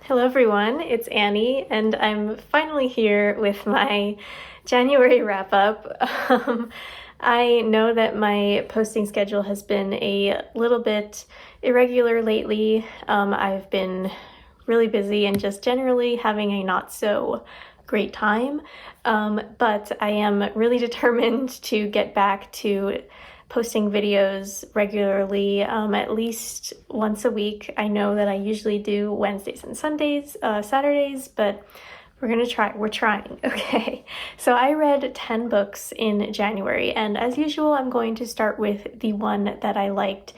Hello everyone, it's Annie, and I'm finally here with my January wrap-up. I know that my posting schedule has been a little bit irregular lately. I've been really busy and just generally having a not so great time, but I am really determined to get back to posting videos regularly, at least once a week. I know that I usually do Wednesdays and Sundays, Saturdays, but we're trying, okay? So I read 10 books in January, and as usual, I'm going to start with the one that I liked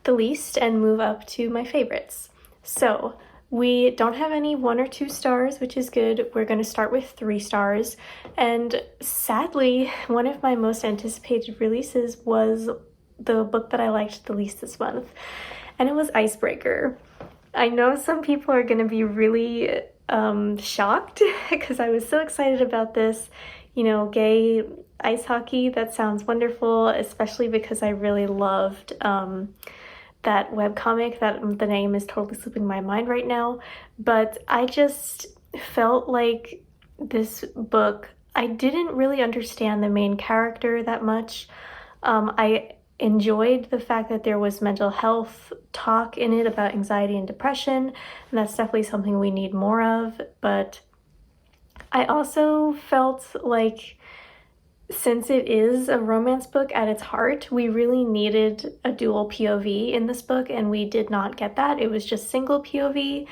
the least and move up to my favorites. So we don't have any 1 or 2 stars, which is good. We're going to start with 3 stars. And sadly, one of my most anticipated releases was the book that I liked the least this month, and it was Icebreaker. I know some people are going to be really shocked because I was so excited about this. You know, gay ice hockey, that sounds wonderful, especially because I really loved that webcomic that the name is totally slipping my mind right now. But I just felt like this book, I didn't really understand the main character that much. I enjoyed the fact that there was mental health talk in it about anxiety and depression, and that's definitely something we need more of. But I also felt like, since it is a romance book at its heart, we really needed a dual POV in this book, and we did not get that. It was just single POV,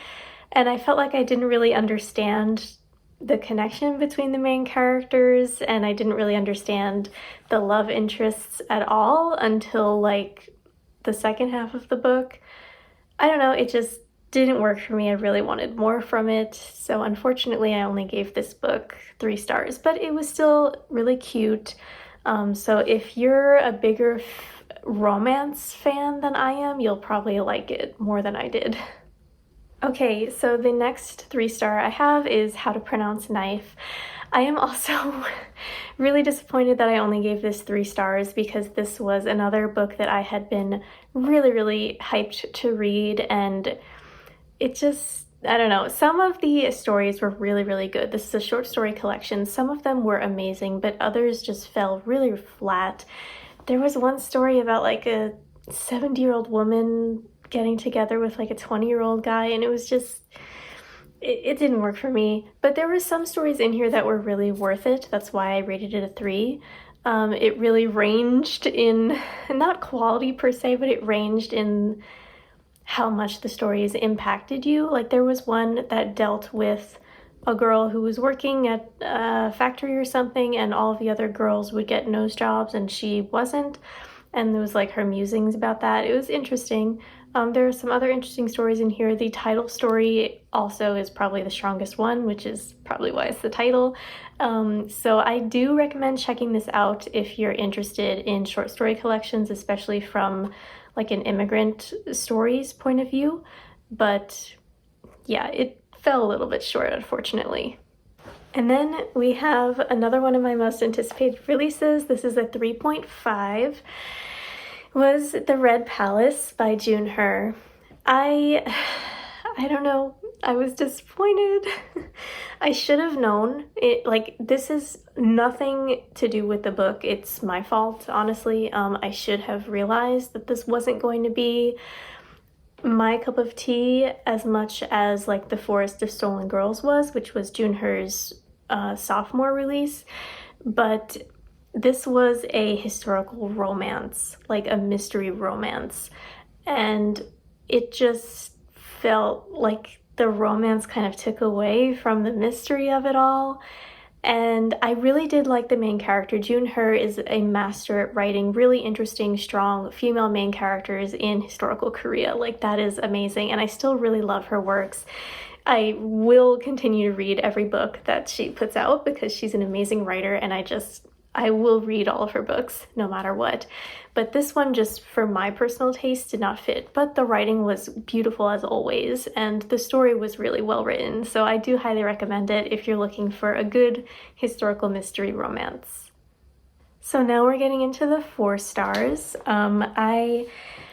and I felt like I didn't really understand the connection between the main characters, and I didn't really understand the love interests at all until like the second half of the book. I don't know, it just didn't work for me. I really wanted more from it, so unfortunately I only gave this book 3 stars, but it was still really cute. So if you're a bigger romance fan than I am, you'll probably like it more than I did. Okay, so the next 3-star I have is How to Pronounce Knife. I am also really disappointed that I only gave this 3 stars because this was another book that I had been really hyped to read, and it just, I don't know, some of the stories were really good. This is a short story collection. Some of them were amazing, but others just fell really flat. There was one story about like a 70-year-old woman getting together with like a 20-year-old guy, and it was just, it didn't work for me. But there were some stories in here that were really worth it. That's why I rated it a 3. It really ranged in, not quality per se, but it ranged in how much the stories impacted you. Like there was one that dealt with a girl who was working at a factory or something, and all of the other girls would get nose jobs and she wasn't, and there was like her musings about that. It was interesting. There are some other interesting stories in here. The title story also is probably the strongest one, which is probably why it's the title. So I do recommend checking this out if you're interested in short story collections, especially from like an immigrant stories point of view. But yeah, it fell a little bit short, unfortunately. And then we have another one of my most anticipated releases. This is a 3.5. Was The Red Palace by June Her. I don't know, I was disappointed. I should have known it. Like, this is nothing to do with the book. It's my fault, honestly. I should have realized that this wasn't going to be my cup of tea as much as like The Forest of Stolen Girls was, which was June Her's sophomore release. But this was a historical romance, like a mystery romance, and it just felt like the romance kind of took away from the mystery of it all. And I really did like the main character. June Her is a master at writing really interesting, strong female main characters in historical Korea. Like, that is amazing, and I still really love her works. I will continue to read every book that she puts out because she's an amazing writer, and I will read all of her books no matter what. But this one, just for my personal taste, did not fit. But the writing was beautiful as always, and the story was really well written. So I do highly recommend it if you're looking for a good historical mystery romance. So now we're getting into the 4 stars. I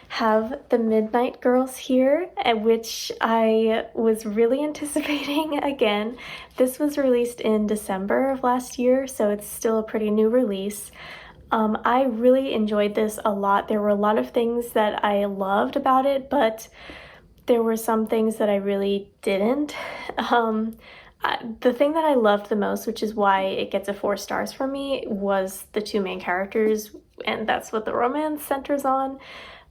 have The Midnight Girls here, which I was really anticipating again. This was released in December of last year, so it's still a pretty new release. I really enjoyed this a lot. There were a lot of things that I loved about it, but there were some things that I really didn't. The thing that I loved the most, which is why it gets a 4 stars from me, was the two main characters, and that's what the romance centers on.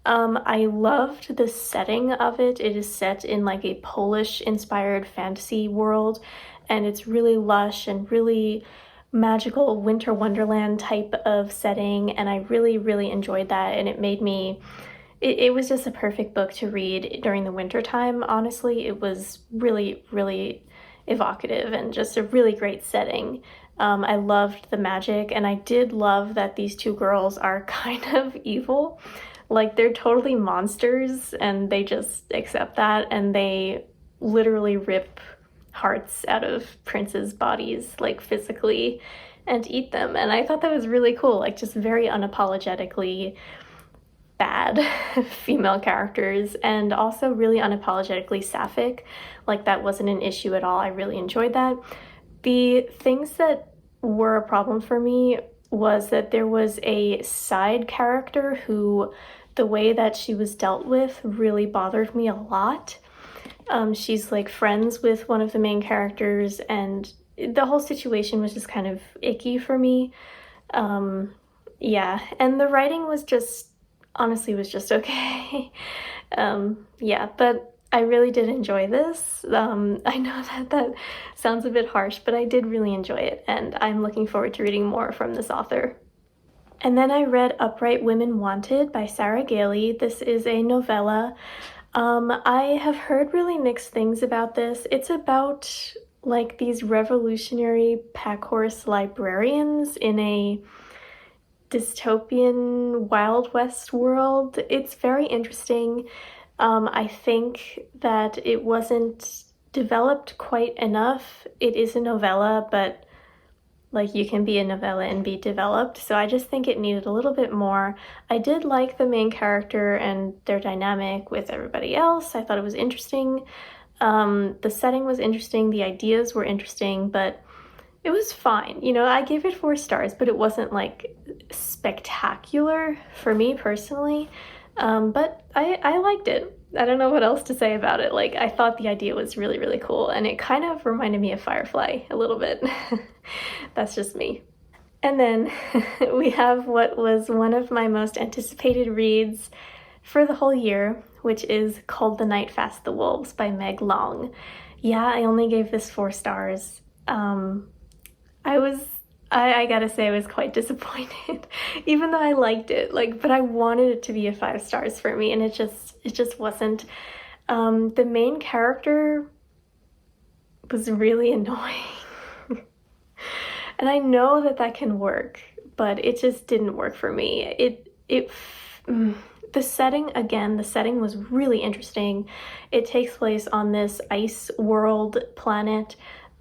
I loved the setting of it. It is set in like a Polish-inspired fantasy world, and it's really lush and really magical winter wonderland type of setting, and I really, really enjoyed that, and it made me... It was just a perfect book to read during the winter time, honestly. It was really, really evocative and just a really great setting. I loved the magic, and I did love that these two girls are kind of evil. Like, they're totally monsters, and they just accept that, and they literally rip hearts out of princes' bodies, like physically, and eat them. And I thought that was really cool, like just very unapologetically bad female characters, and also really unapologetically sapphic. Like, that wasn't an issue at all. I really enjoyed that. The things that were a problem for me was that there was a side character who, the way that she was dealt with really bothered me a lot. She's like friends with one of the main characters, and the whole situation was just kind of icky for me. Yeah, and the writing was just, honestly, was just okay. Yeah, but I really did enjoy this. I know that sounds a bit harsh, but I did really enjoy it, and I'm looking forward to reading more from this author. And then I read Upright Women Wanted by Sarah Gailey. This is a novella. I have heard really mixed things about this. It's about like these revolutionary packhorse librarians in a dystopian Wild West world. It's very interesting. I think that it wasn't developed quite enough. It is a novella, but like, you can be a novella and be developed, so I just think it needed a little bit more. I did like the main character and their dynamic with everybody else. I thought it was interesting. The setting was interesting, the ideas were interesting, but it was fine. You know, I gave it 4 stars, but it wasn't like spectacular for me personally. But I liked it. I don't know what else to say about it. Like, I thought the idea was really, really cool, and it kind of reminded me of Firefly a little bit. That's just me. And then we have what was one of my most anticipated reads for the whole year, which is Cold the Night Fast the Wolves by Meg Long. Yeah, I only gave this 4 stars. I gotta say I was quite disappointed, even though I liked it, like, but I wanted it to be a 5 stars for me, and it just wasn't. The main character was really annoying. And I know that can work, but it just didn't work for me. The setting was really interesting. It takes place on this ice world planet,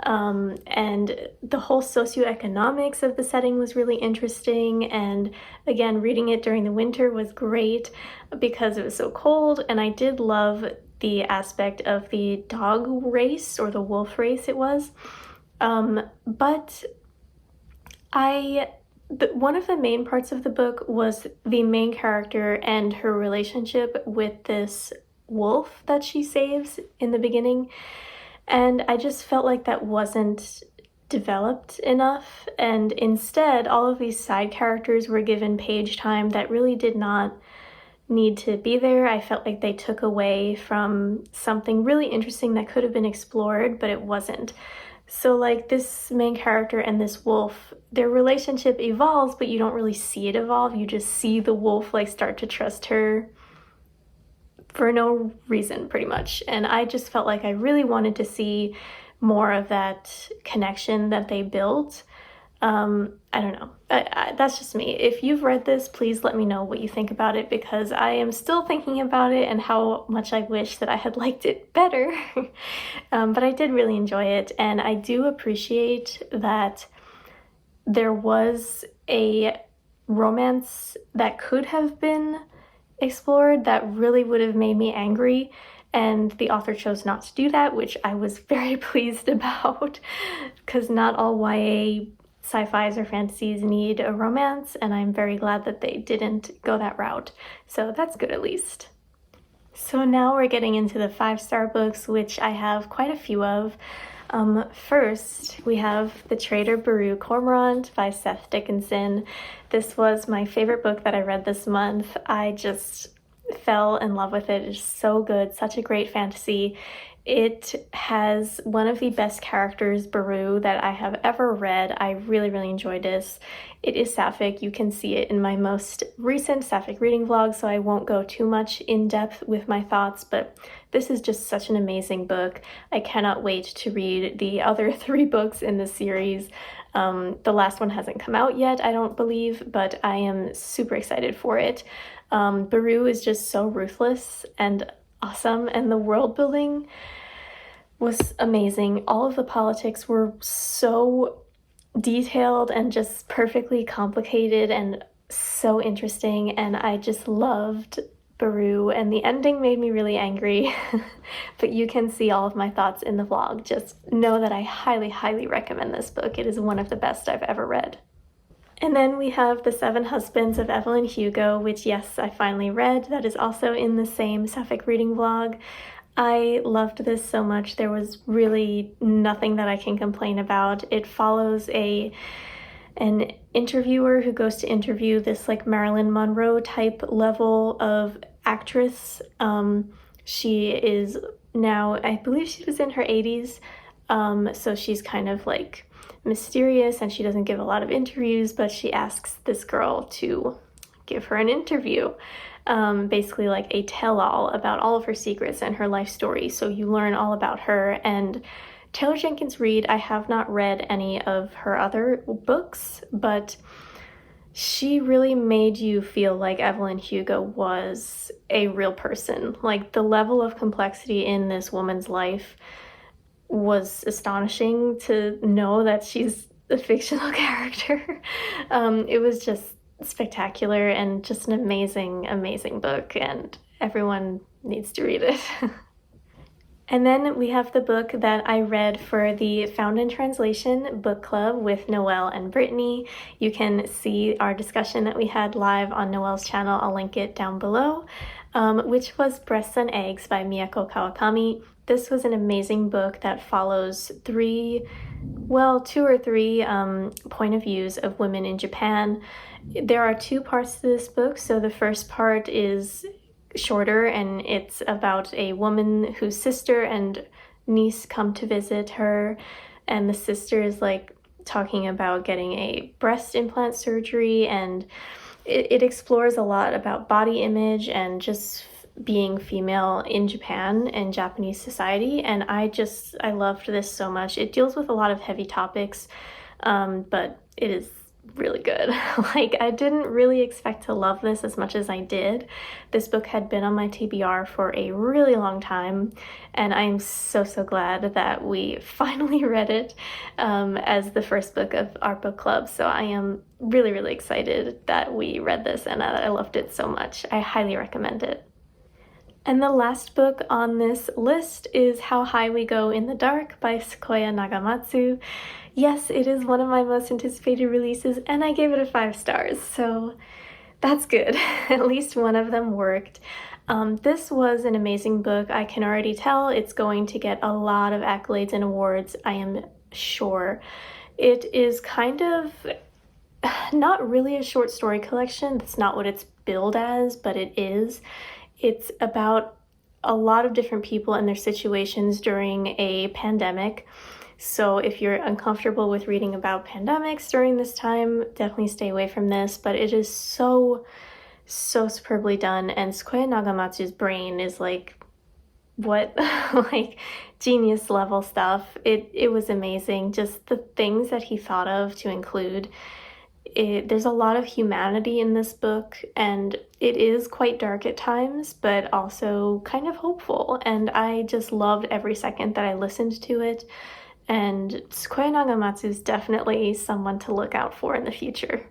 and the whole socioeconomics of the setting was really interesting. And again, reading it during the winter was great because it was so cold, and I did love the aspect of the dog race, or the wolf race it was. But one of the main parts of the book was the main character and her relationship with this wolf that she saves in the beginning. And I just felt like that wasn't developed enough. And instead, all of these side characters were given page time that really did not need to be there. I felt like they took away from something really interesting that could have been explored, but it wasn't. So like, this main character and this wolf, their relationship evolves, but you don't really see it evolve. You just see the wolf like start to trust her for no reason, pretty much. And I just felt like I really wanted to see more of that connection that they built. I don't know. That's just me. If you've read this, please let me know what you think about it, because I am still thinking about it and how much I wish that I had liked it better. But I did really enjoy it, and I do appreciate that there was a romance that could have been explored that really would have made me angry, and the author chose not to do that, which I was very pleased about, because not all YA sci-fis or fantasies need a romance, and I'm very glad that they didn't go that route. So that's good at least. So now we're getting into the 5-star books, which I have quite a few of. First, we have The Traitor Baru Cormorant by Seth Dickinson. This was my favorite book that I read this month. I just fell in love with it. It's so good, such a great fantasy. It has one of the best characters, Baru, that I have ever read. I really, really enjoyed this. It is sapphic. You can see it in my most recent sapphic reading vlog, so I won't go too much in depth with my thoughts, but this is just such an amazing book. I cannot wait to read the other 3 books in the series. The last one hasn't come out yet, I don't believe, but I am super excited for it. Baru is just so ruthless and awesome, and the world building was amazing. All of the politics were so detailed and just perfectly complicated and so interesting, and I just loved Baru, and the ending made me really angry. But you can see all of my thoughts in the vlog. Just know that I highly, highly recommend this book. It is one of the best I've ever read. And then we have The 7 Husbands of Evelyn Hugo, which, yes, I finally read. That is also in the same sapphic reading vlog. I loved this so much. There was really nothing that I can complain about. It follows an interviewer who goes to interview this like Marilyn Monroe type level of actress. She is now, I believe she was in her 80s, so she's kind of like mysterious and she doesn't give a lot of interviews, but she asks this girl to give her an interview, basically like a tell-all about all of her secrets and her life story, so you learn all about her. And Taylor Jenkins Reid, I have not read any of her other books, but she really made you feel like Evelyn Hugo was a real person. Like, the level of complexity in this woman's life was astonishing to know that she's a fictional character. It was just spectacular and just an amazing, amazing book, and everyone needs to read it. And then we have the book that I read for the Found in Translation book club with Noelle and Brittany. You can see our discussion that we had live on Noelle's channel. I'll link it down below, which was Breasts and Eggs by Miyako Kawakami. This was an amazing book that follows 2 or 3 point of views of women in Japan. There are 2 parts to this book. So the first part is shorter, and it's about a woman whose sister and niece come to visit her, and the sister is like talking about getting a breast implant surgery, and it explores a lot about body image and just being female in Japan and Japanese society, and I loved this so much. It deals with a lot of heavy topics, but it is really good. Like, I didn't really expect to love this as much as I did. This book had been on my TBR for a really long time, and I'm so glad that we finally read it as the first book of our book club. So I am really excited that we read this, and I loved it so much. I highly recommend it. And the last book on this list is How High We Go in the Dark by Sequoia Nagamatsu. Yes, it is one of my most anticipated releases, and I gave it a 5 stars, so that's good. At least one of them worked. This was an amazing book. I can already tell it's going to get a lot of accolades and awards, I am sure. It is kind of not really a short story collection. That's not what it's billed as, but it is. It's about a lot of different people and their situations during a pandemic. So if you're uncomfortable with reading about pandemics during this time, definitely stay away from this. But it is so superbly done. And Sequoia Nagamatsu's brain is like, what? Like, genius level stuff. It was amazing. Just the things that he thought of to include. There's a lot of humanity in this book, and it is quite dark at times, but also kind of hopeful, and I just loved every second that I listened to it, and Sequoia Nagamatsu is definitely someone to look out for in the future.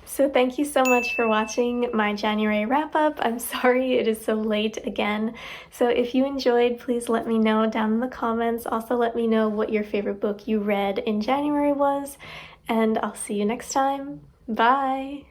So thank you so much for watching my January wrap-up. I'm sorry it is so late again. So if you enjoyed, please let me know down in the comments. Also let me know what your favorite book you read in January was, and I'll see you next time. Bye!